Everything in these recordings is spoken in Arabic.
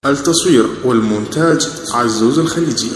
التصوير والمونتاج عزوز الخليجي.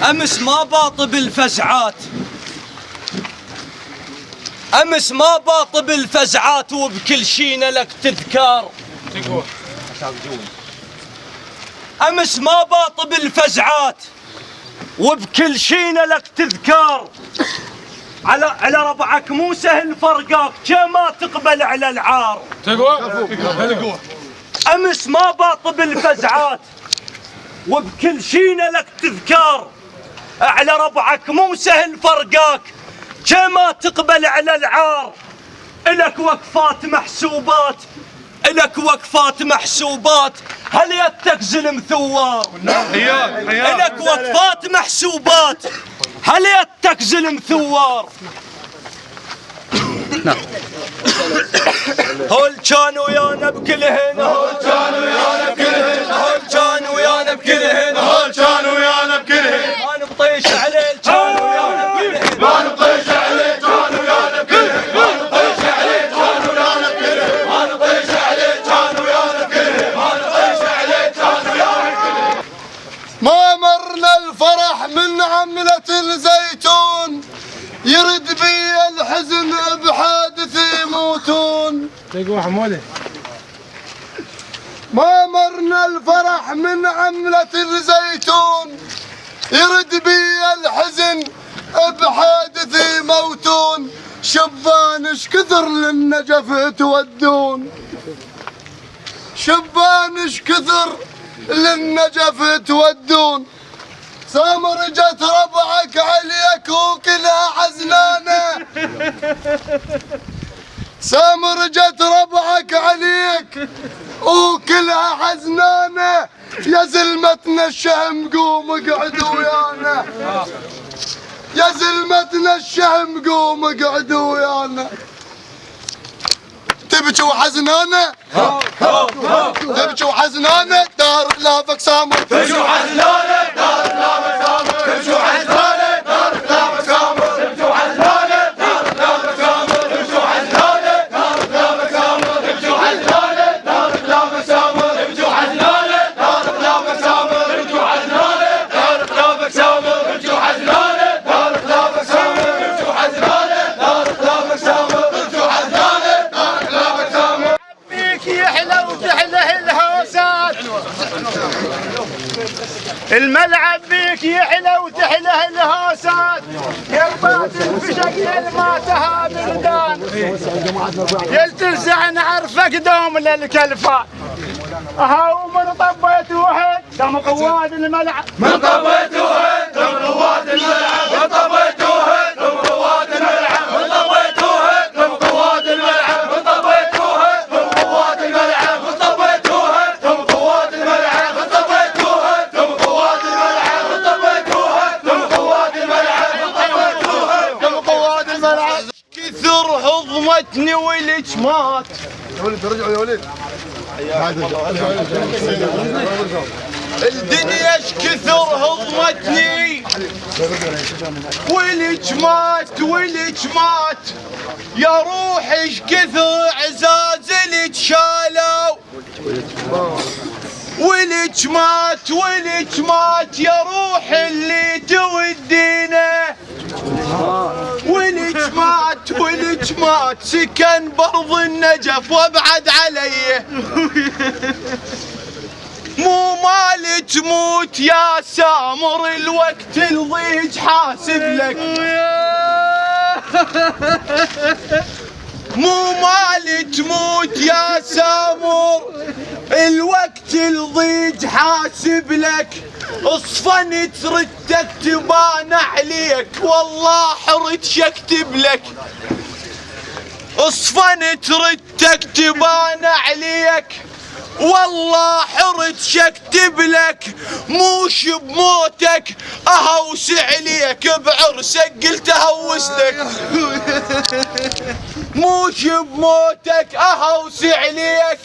أمس ما باطب الفزعات، أمس ما باطب الفزعات وبكل شينا لك تذكار. أمس ما باطب الفزعات وبكل شينا لك تذكار. على ربعك مو سهل فرقاك كما تقبل على العار. أمس ما باطب الفزعات وبكل شينا لك تذكار. على ربعك مو سهل فرقاك كما تقبل على العار. إلك وقفات محسوبات، إلك وقفات محسوبات، هل يتك زلم ثوار. إلك وقفات محسوبات، هل يتك زلم ثوار. هول كان ويانا بكلهن، هول كان ويانا بكلهن، هول كان ويانا بكلهن، هول كان ويانا بكلهن. ما نبطيش عليه كان ويانا بكلهن، ما نبطيش عليه كان ويانا بكلهن، ما نبطيش عليه كان ويانا بكلهن، ما نبطيش عليه كان ويانا بكلهن، ما نبطيش عليه كان ويانا بكلهن. ما مرنا الفرح من عملة الزيتون، يرد بي الحزن بحادث يموتون. ما مرنا الفرح من عملة الزيتون، يرد بي الحزن بحادث يموتون. شبان اش كثر للنجف تودون، شبان اش كثر للنجف تودون. سامر جت ربعك عليك وكلها حزنانة، سامر جت ربعك عليك وكلها حزنانة. يا زلمتنا الشهم قوم اقعد ويانا، يا زلمتنا الشهم قوم اقعد ويانا. تبكي وحزنانة، تبكي وحزنانة، دار خلافك سامر. تبكي وحزنانة دار خلافك سامر، تبكي وحزنانة دار خلافك سامر، تبكي وحزنانة دار خلافك سامر، تبكي وحزنانة دار خلافك سامر، تبكي وحزنانة دار خلافك سامر، تبكي وحزنانة دار خلافك سامر، تبكي وحزنانة دار خلافك سامر، تبكي وحزنانة دار خلافك سامر، تبكي وحزنانة دار خلافك سامر، تبكي وحزنانة دار خلافك سامر. بيك يحلى وتحله الهوسات، الملعب بيك يحلى فاتح له الهوسات يربات الفشق ما تهاب الدان يلتزع نعرفك دوم للكلفات هاو من طبيت وحد دم قواد الملعب من طبيت وهد دم قواد الملعب من طبيت وهد دم قواد الملعب من طبيت وهد دم قواد الملعب من طبيت وهد دم قواد الملعب من طبيت وهد دم قواد الملعب من طبيت وهد دم قواد الملعب من طبيت وهد دم قواد الملعب من طبيت وهد دم قواد الملعب. كثر هضمتني ولج مات يا ولد رجعوا يا ولد. الدنيا اش كثر هضمتني ولج مات يا روحي اش كثر عزازلي تشالوا ولج مات يا روحي اللي تودينا ولج مات سكن برض النجف وابعد عليه مو مالي تموت يا سامر الوقت الضيج حاسب لك مو مالي تموت يا سامر الوقت الضيج حاسب لك اصفنت ردك تبان عليك والله حرتش اكتب لك اصفنت ردك تبان عليك والله حرتش اكتب لك موش بموتك اهوس عليك بعرسك قلت اهوس لك موش بموتك اهوس عليك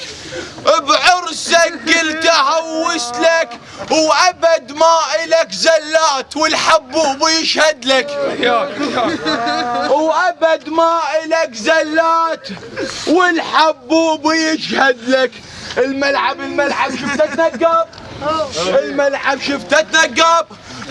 بعرسك قلت اهوس لك وابد ما الك زلات والحبوب يشهد لك وابد ما الك زلات والحبوب يشهد لك الملعب شفته تنقب الملعب شفته تنقب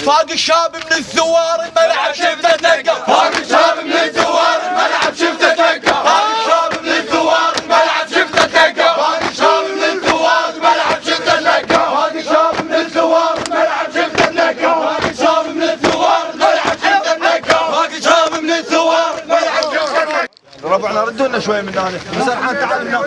فاق الشاب من الثوار الملعب شفته تنقب فاق الشاب من الثوار الملعب شفته تنقب فاق الشاب من الثوار الملعب شفته تنقب فاق الشاب من الثوار الملعب شفته تنقب فاق الشاب من الثوار الملعب شفته تنقب فاق الشاب من الثوار الملعب شفته تنقب فاق الشاب من الثوار الملعب شفته تنقب. ربعنا ردوا لنا شوي من هنا بس الحين تعالوا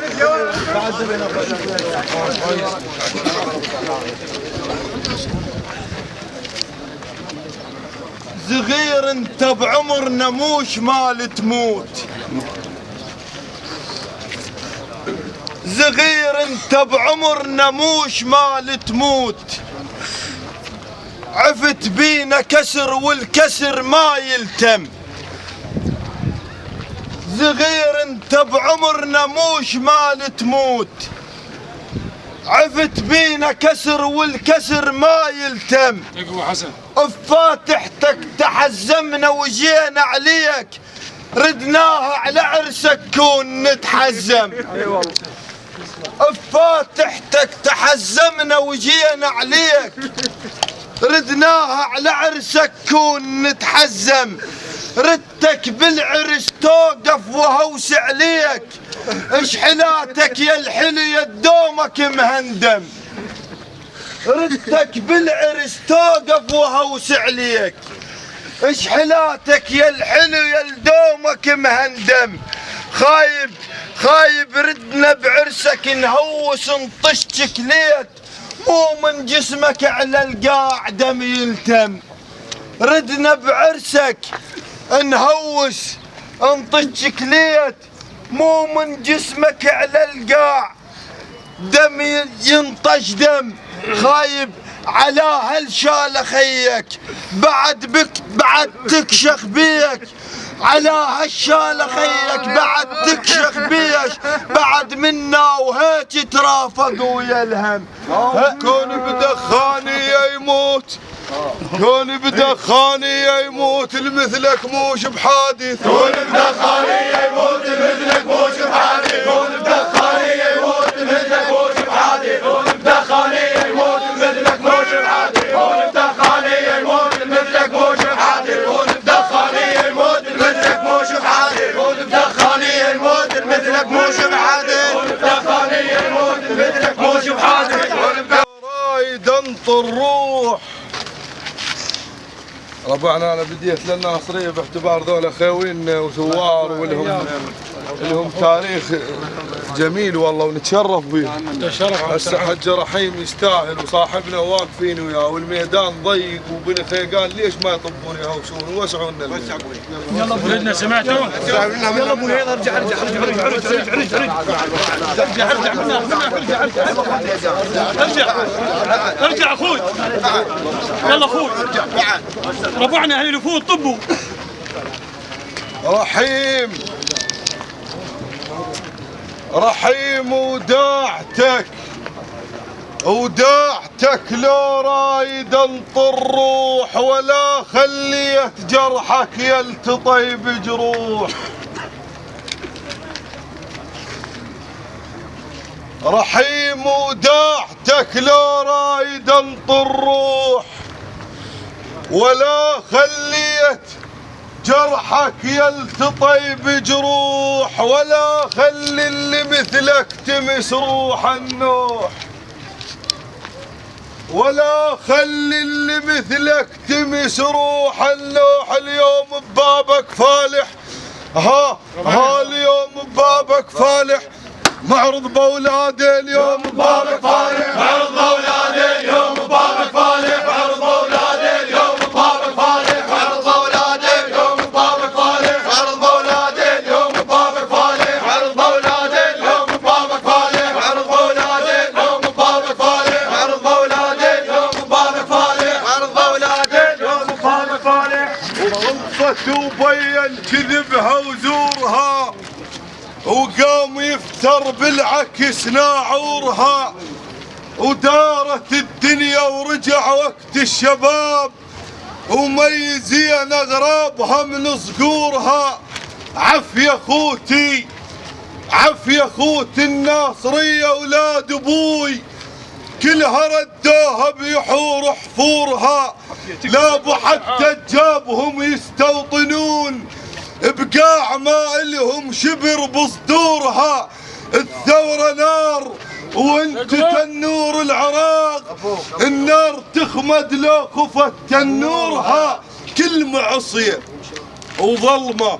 صغير انت بعمرنا موش مال تموت صغير انت بعمرنا موش مال تموت عفت بينا كسر والكسر ما يلتم صغير انت بعمرنا موش مال تموت عفت بينا كسر والكسر ما يلتم بفاتحتك تحزمنا وجينا عليك ردناها على عرسك كون نتحزم بفاتحتك تحزمنا وجينا عليك ردناها على عرسك كون نتحزم ردتك بالعرس توقف وهوس عليك اشحلاتك يا الحلو يا دومك مهندم ردتك بالعرس توقف وهوس عليك اشحلاتك يا الحلو يا دومك مهندم خايب ردنا بعرسك نهوس نطش شكليت مو من جسمك على القاع دم يلتم ردنا بعرسك نهوس نطش شكليت مو من جسمك على القاع دم ينطش دم خايب على هالشالة خيك بعد تكشخ بيك على هالشالة خيك بعد تكشخ بيك بعد منا وهيك ترافقوا يا الهم كون بدخاني يموت كون بدخاني يموت المثلك موش بحادث كون بدخاني يموت مثلك موش بحادث كون بدخاني يموت مثلك موش بحادث كون بدخاني يموت مثلك موش بحادث كون بدخاني يموت مثلك موش بحادث كون بدخاني يموت مثلك موش بحادث كون بدخاني يموت مثلك موش بحادث كون بدخاني يموت مثلك موش بحادث رايد انطر الروح ربعنا انا بديت للناصريه باعتبار ذولا خوين وثوار ولهم تاريخ جميل والله ونتشرف به. هسه حج رحيم يستاهل وصاحبنا واقفين وياه والميدان ضيق وبن خيقان ليش ما يطبون يهوشون ووسعوا لنا. يلا ابو ولدنا سمعتوا؟ يلا ابو هيض ارجع ارجع اخوي. يلا اخوي ربعنا اهل الفوت طبوا. رحيم وداعتك لو رايد انطر روح ولا خليت جرحك يلتطي بجروح. رحيم وداعتك لو رايد انطر روح ولا خليت جرحك يلتطي بجروح ولا خلي اللي مثلك تمس روح النوح ولا خلي اللي مثلك تمس روح النوح. اليوم ببابك فالح اليوم ببابك فالح معرض بولادي. اليوم ببابك فالح معرض بولادي. اليوم ببابك فالح معرض بولادي. اليوم ببابك فالح معرض بولادي. اليوم ببابك فالح معرض بولادي. اليوم ببابك فالح معرض بولادي. اليوم ببابك فالح معرض بولادي. اليوم ببابك فالح معرض بولادي. اليوم ببابك فالح معرض بولادي. اليوم ببابك فالح. وخلصت وبين كذبها وزورها وقام يفتر بالعكس ناعورها ودارت الدنيا ورجع وقت الشباب وميزين اغرابها من صقورها. عفية خوتي عفية خوتي الناصرية اولاد ابوي كلها ردوها بيحور حفورها. لابو حتى جابهم يستوطنون بقاع ما إلهم شبر بصدورها. الثورة نار وانت تنور العراق النار تخمد لو خفت تنورها. كل معصية وظلمة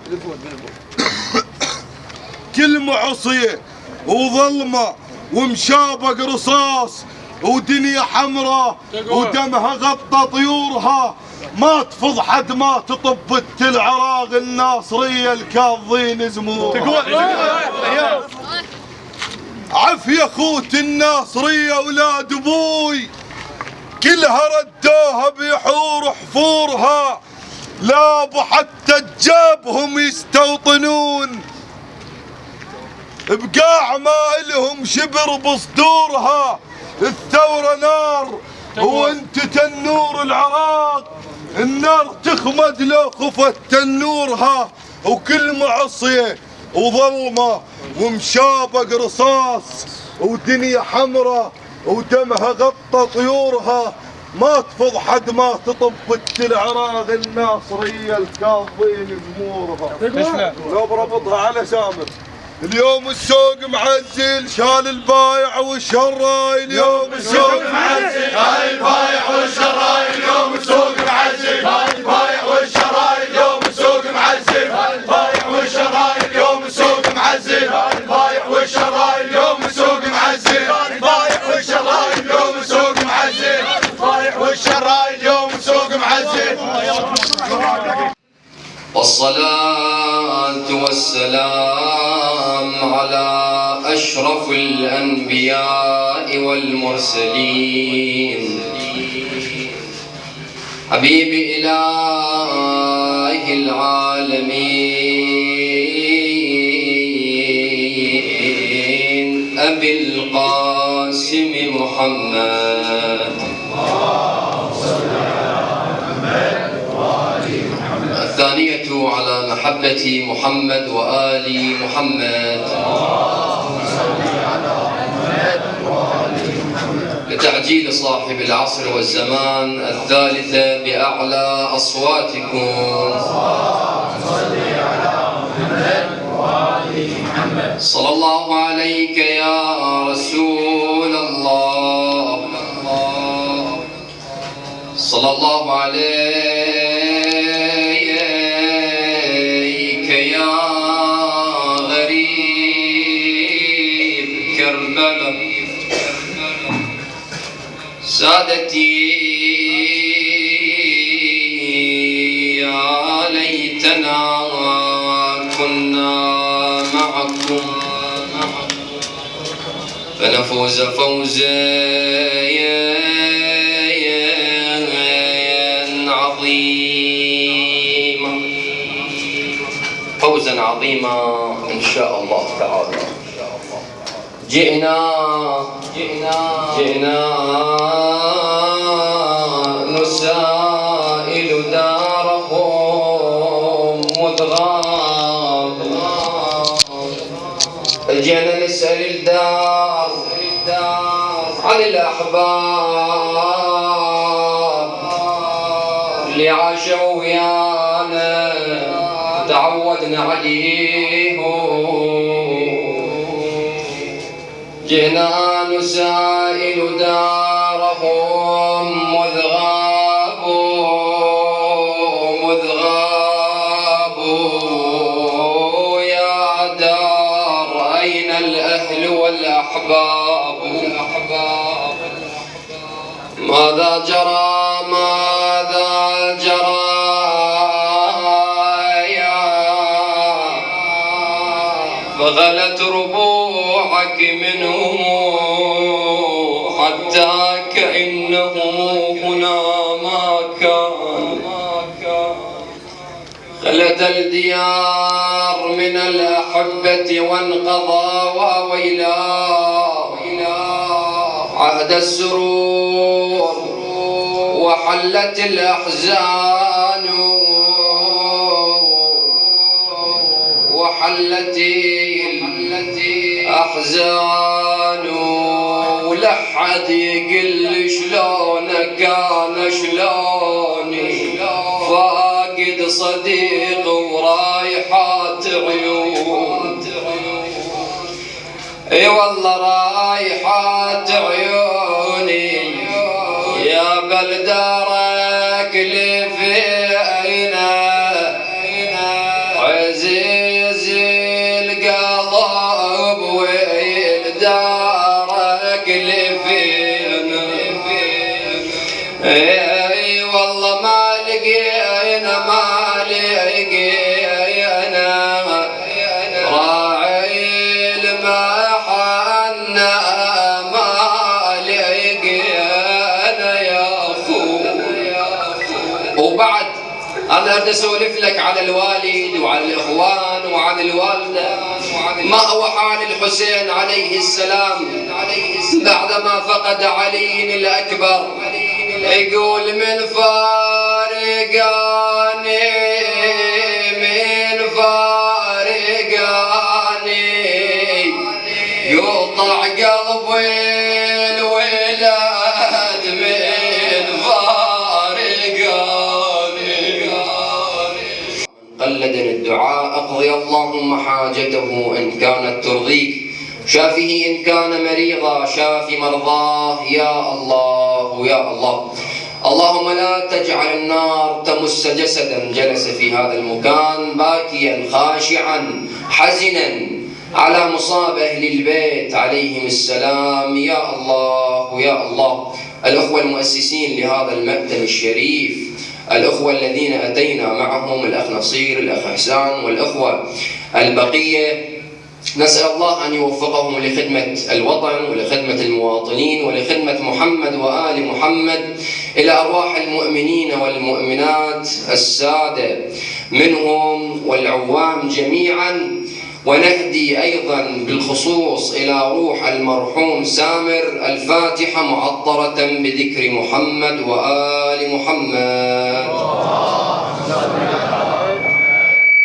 كل معصية وظلمة ومشابق رصاص ودنيا حمراء ودمها غطى طيورها. ما تفض حد ما تطب العراق الناصرية الكاظين زمورها. عفية خوت الناصرية اولاد ابوي كلها ردوها بيحور حفورها. لابو حتى جابهم يستوطنون بقاع ما إلهم شبر بصدورها. الثورة نار وانت تنور العراق النار تخمد لو خفت تنورها. وكل معصية وظلمة ومشابق رصاص ودنيا حمراء ودمها غطى طيورها. ما تفض حد ما تطبت العراق الناصرية الكاظين زمورها. لو بربطها على سامر اليوم السوق معزل شال البايع والشراي. اليوم السوق معزل شال البايع والشراي. اليوم السوق معزل شال البايع والشراي. اليوم السوق معزل شال البايع والشراي. اليوم السوق معزل شال البايع والشراي. اليوم السوق معزل شال البايع والشراي. اليوم السوق معزل شال البايع والشراي. اليوم السوق معزل. والصلاة والسلام على أشرف الأنبياء والمرسلين حبيب إله العالمين أبي القاسم محمد. الثانية على محبة محمد وآل محمد لتعجيل صاحب العصر والزمان. الثالثة بأعلى أصواتكم صلى الله عليك يا رسول الله. صلى الله عليك سادتي يا ليتنا كنا معكم فنفوز فوزا عظيما، فوزا عظيما إن شاء الله تعالى. جئنا نسائل دارهم مذغاب، جئنا نسأل الدار عن الأحباب اللي عاشوا ويانا تعودنا عليهم. جئنا نسائل دارهم مذغاب يا دار أين الأهل والأحباب؟ ماذا جرى فغلت ربوعك منهم حتى كأنه هنا ما كان. خلت الديار من الأحبة وانقضى وويلا عهد السرور وحلت الأحزان وحلت الأحزان ولحد يقل شلون كان شلوني فاقد صديق ورايحات عيون. اي والله رايحات عيوني يا بلدارك اللي فينا عزيز القلب والدارك اللي فينا. اي والله ما لقينا راعي المحنة ما لقينا يا اخو. وبعد أنا بدي أسولف لك على الوالد وعلى الإخوان وعلى الوالدة. ما هو حال الحسين عليه السلام بعدما فقد علي الأكبر؟ يقول من فارقاني يقطع قلبي الولاد من فارقاني. قلدني الدعاء اقضي اللهم حاجته ان كانت ترضيك، شافه ان كان مريضا، شاف مرضاه يا الله يا الله. اللهم لا تجعل النار تمس جسدا جلس في هذا المكان باكيا خاشعا حزنا على مصاب أهل البيت عليهم السلام يا الله يا الله. الأخوة المؤسسين لهذا المأتم الشريف، الأخوة الذين أتينا معهم، الأخ نصير، الأخ حسان، والأخوة البقية، نسأل الله أن يوفقهم لخدمة الوطن ولخدمة المواطنين ولخدمة محمد وآل محمد إلى أرواح المؤمنين والمؤمنات السادة منهم والعوام جميعا. ونهدي أيضا بالخصوص إلى روح المرحوم سامر الفاتحة معطرة بذكر محمد وآل محمد.